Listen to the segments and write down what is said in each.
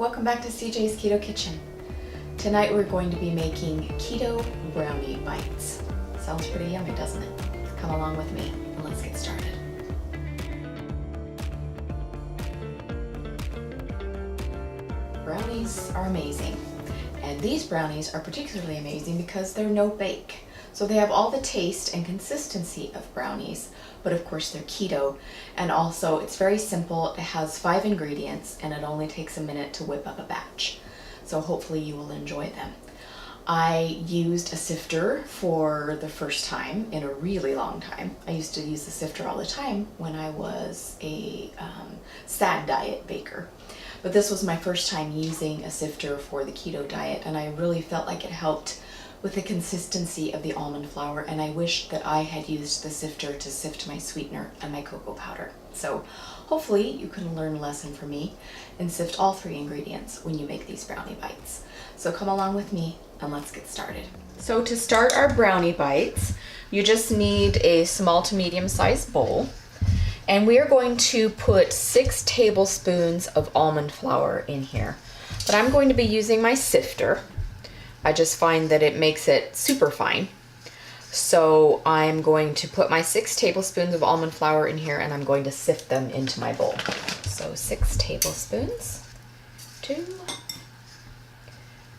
welcome back to CJ's Keto Kitchen. Tonight we're going to be making keto brownie bites. Sounds pretty yummy, doesn't it? Come along with me and let's get started. Brownies are amazing, and these brownies are particularly amazing because they're no bake. So they have all the taste and consistency of brownies, but of course they're keto, and also it's very simple. It has 5 ingredients and it only takes a minute to whip up a batch. So hopefully you will enjoy them. I used a sifter for the first time in a really long time. I used to use the sifter all the time when I was a SAD diet baker. But this was my first time using a sifter for the keto diet, and I really felt like it helped with the consistency of the almond flour, and I wish that I had used the sifter to sift my sweetener and my cocoa powder. So hopefully you can learn a lesson from me and sift all 3 ingredients when you make these brownie bites. So come along with me and let's get started. So to start our brownie bites, you just need a small to medium sized bowl, and we are going to put 6 tablespoons of almond flour in here. But I'm going to be using my sifter. I just find that it makes it super fine. So I'm going to put my 6 tablespoons of almond flour in here, and I'm going to sift them into my bowl. So 6 tablespoons, 2,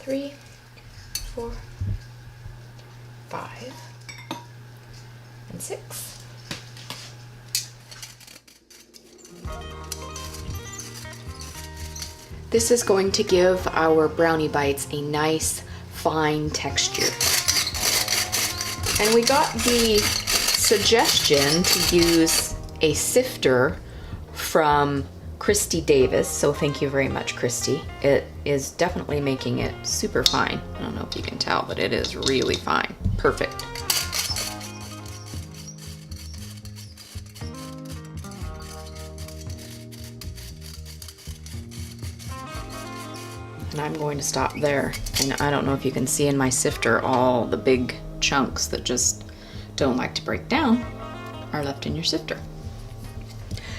3, 4, 5, and 6. This is going to give our brownie bites a nice fine texture. And we got the suggestion to use a sifter from Christy Davis, so thank you very much, Christy. It is definitely making it super fine. I don't know if you can tell, but it is really fine. Perfect. And I'm going to stop there. And I don't know if you can see in my sifter all the big chunks that just don't like to break down are left in your sifter.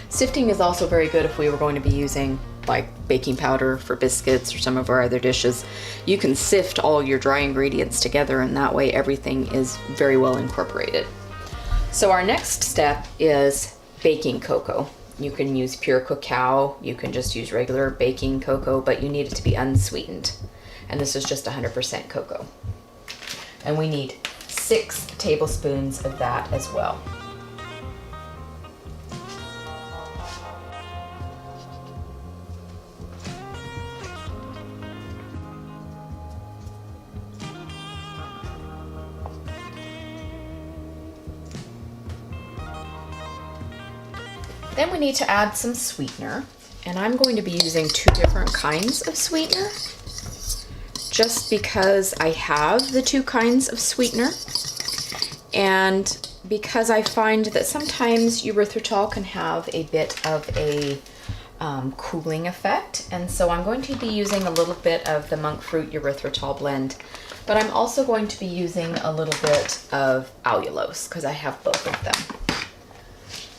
Sifting is also very good if we were going to be using like baking powder for biscuits or some of our other dishes. You can sift all your dry ingredients together, and that way everything is very well incorporated. So our next step is baking cocoa. You can use pure cacao, you can just use regular baking cocoa, but you need it to be unsweetened. And this is just 100% cocoa. And we need 6 tablespoons of that as well. Then we need to add some sweetener, and I'm going to be using 2 different kinds of sweetener just because I have the 2 kinds of sweetener, and because I find that sometimes erythritol can have a bit of a cooling effect, and so I'm going to be using a little bit of the monk fruit erythritol blend, but I'm also going to be using a little bit of allulose because I have both of them.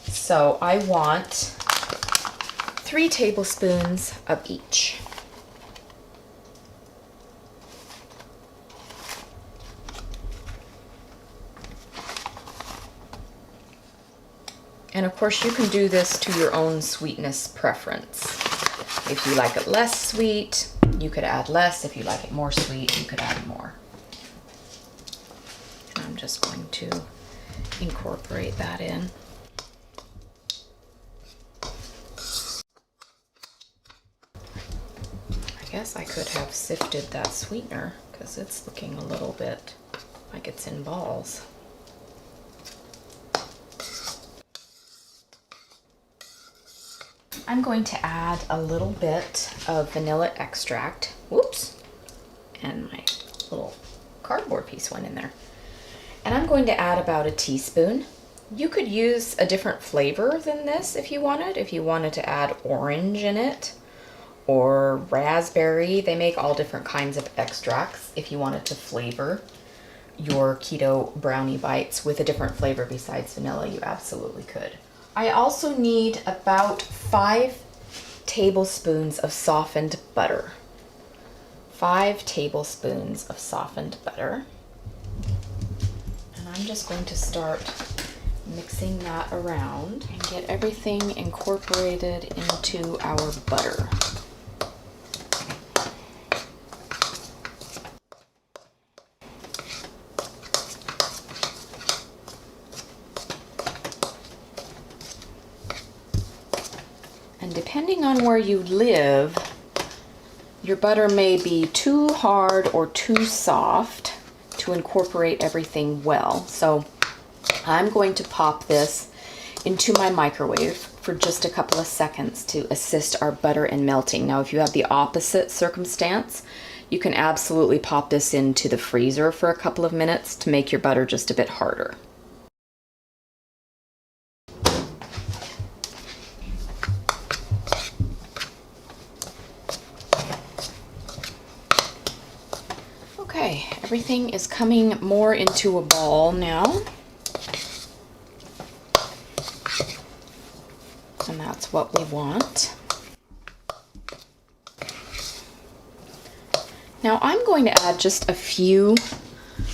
So I want 3 tablespoons of each. And of course you can do this to your own sweetness preference. If you like it less sweet, you could add less. If you like it more sweet, you could add more. And I'm just going to incorporate that in. I guess I could have sifted that sweetener because it's looking a little bit like it's in balls. I'm going to add a little bit of vanilla extract. Whoops! And my little cardboard piece went in there. And I'm going to add about a teaspoon. You could use a different flavor than this if you wanted. If you wanted to add orange in it, or raspberry. They make all different kinds of extracts. If you wanted to flavor your keto brownie bites with a different flavor besides vanilla, you absolutely could. I also need about 5 tablespoons of softened butter. 5 tablespoons of softened butter. And I'm just going to start mixing that around and get everything incorporated into our butter. And depending on where you live, your butter may be too hard or too soft to incorporate everything well. So I'm going to pop this into my microwave for just a couple of seconds to assist our butter in melting. Now, if you have the opposite circumstance, you can absolutely pop this into the freezer for a couple of minutes to make your butter just a bit harder. Okay, everything is coming more into a ball now. And that's what we want. Now I'm going to add just a few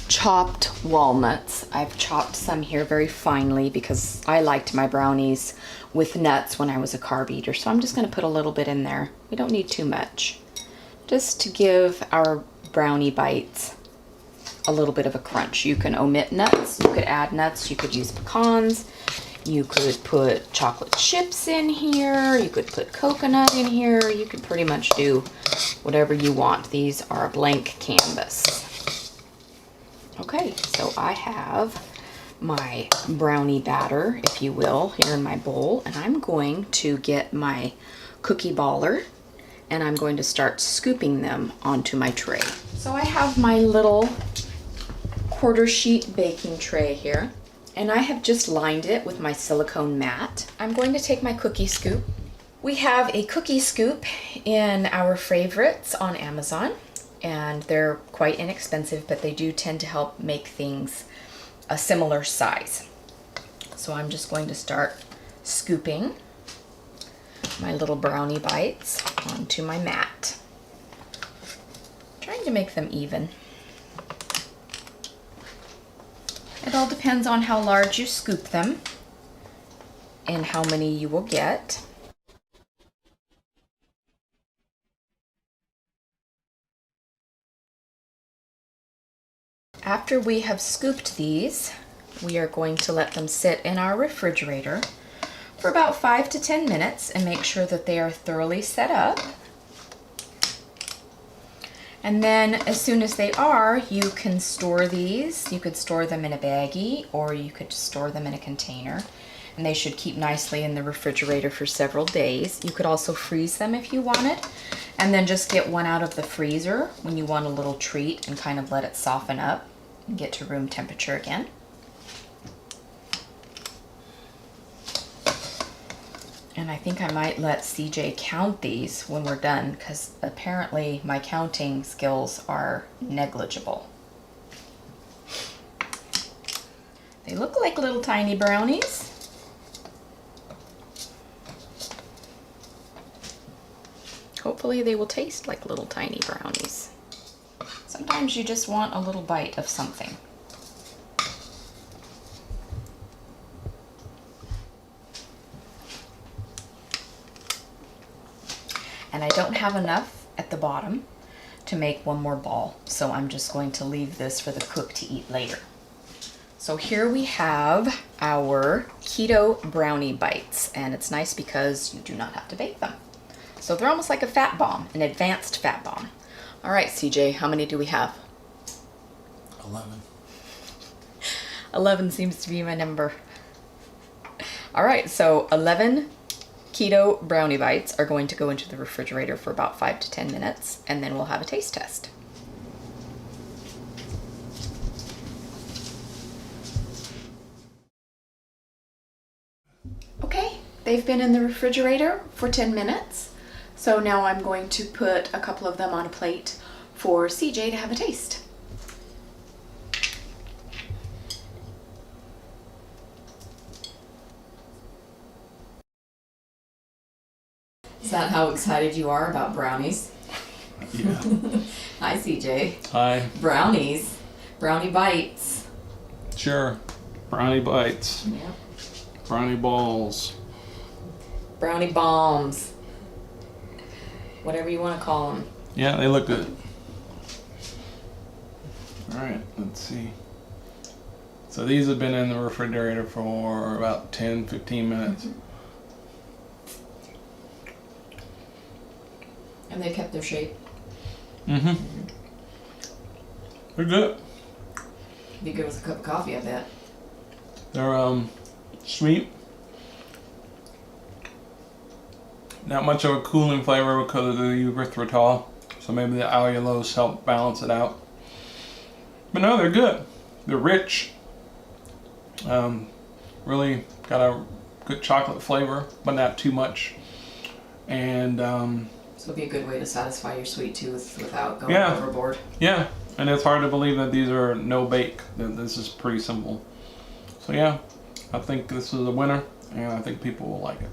chopped walnuts. I've chopped some here very finely because I liked my brownies with nuts when I was a carb eater. So I'm just going to put a little bit in there. We don't need too much. Just to give our brownie bites a little bit of a crunch. You can omit nuts, you could add nuts, you could use pecans, you could put chocolate chips in here, you could put coconut in here, you could pretty much do whatever you want. These are a blank canvas. Okay, so I have my brownie batter, if you will, here in my bowl, and I'm going to get my cookie baller and I'm going to start scooping them onto my tray. So I have my little quarter sheet baking tray here, and I have just lined it with my silicone mat. I'm going to take my cookie scoop. We have a cookie scoop in our favorites on Amazon, and they're quite inexpensive, but they do tend to help make things a similar size. So I'm just going to start scooping my little brownie bites onto my mat. Trying to make them even. It all depends on how large you scoop them and how many you will get. After we have scooped these, we are going to let them sit in our refrigerator for about 5 to 10 minutes and make sure that they are thoroughly set up. And then as soon as they are, you can store these. You could store them in a baggie or you could store them in a container, and they should keep nicely in the refrigerator for several days. You could also freeze them if you wanted, and then just get one out of the freezer when you want a little treat and kind of let it soften up and get to room temperature again. And I think I might let CJ count these when we're done, because apparently my counting skills are negligible. They look like little tiny brownies. Hopefully they will taste like little tiny brownies. Sometimes you just want a little bite of something. And I don't have enough at the bottom to make one more ball, so I'm just going to leave this for the cook to eat later. So here we have our keto brownie bites, and it's nice because you do not have to bake them. So they're almost like a fat bomb, an advanced fat bomb. All right, CJ, how many do we have? 11. 11 seems to be my number. All right, so 11 keto brownie bites are going to go into the refrigerator for about 5 to 10 minutes, and then we'll have a taste test. Okay, they've been in the refrigerator for 10 minutes, so now I'm going to put a couple of them on a plate for CJ to have a taste. Is that how excited you are about brownies? Yeah. Hi, CJ. Hi. Brownies. Brownie bites. Sure. Brownie bites. Yep. Brownie balls. Brownie bombs. Whatever you want to call them. Yeah, they look good. Alright, let's see. So these have been in the refrigerator for about 10-15 minutes. And they kept their shape. Mm-hmm. They're good. Be good with a cup of coffee, I bet. They're sweet. Not much of a cooling flavor because of the erythritol. So maybe the allulose help balance it out. But no, they're good. They're rich. Really got a good chocolate flavor, but not too much. And So it'd be a good way to satisfy your sweet tooth without going Yeah. overboard. yeah, and it's hard to believe that these are no bake. That this is pretty simple. So yeah, I think this is a winner, and I think people will like it.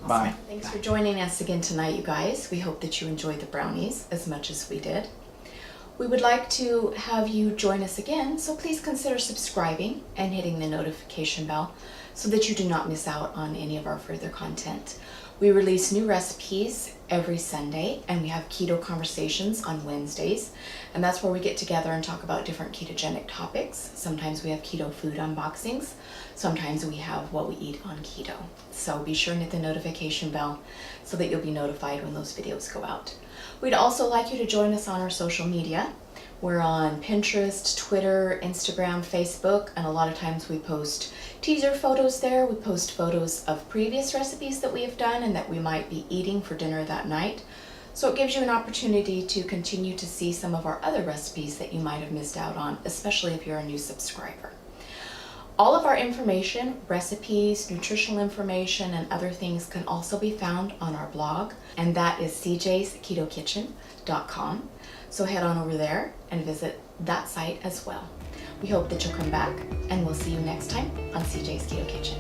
Bye. Thanks for joining us again tonight, you guys. We hope that you enjoyed the brownies as much as we did. We would like to have you join us again, so please consider subscribing and hitting the notification bell so that you do not miss out on any of our further content. We release new recipes every Sunday, and we have keto conversations on Wednesdays, and that's where we get together and talk about different ketogenic topics. Sometimes we have keto food unboxings, sometimes we have what we eat on keto. So be sure and hit the notification bell so that you'll be notified when those videos go out. We'd also like you to join us on our social media. We're on Pinterest, Twitter, Instagram, Facebook, and a lot of times we post teaser photos there. We post photos of previous recipes that we have done and that we might be eating for dinner that night. So it gives you an opportunity to continue to see some of our other recipes that you might have missed out on, especially if you're a new subscriber. All of our information, recipes, nutritional information, and other things can also be found on our blog, and that is cjsketokitchen.com. So head on over there and visit that site as well. We hope that you'll come back, and we'll see you next time on CJ's Keto Kitchen.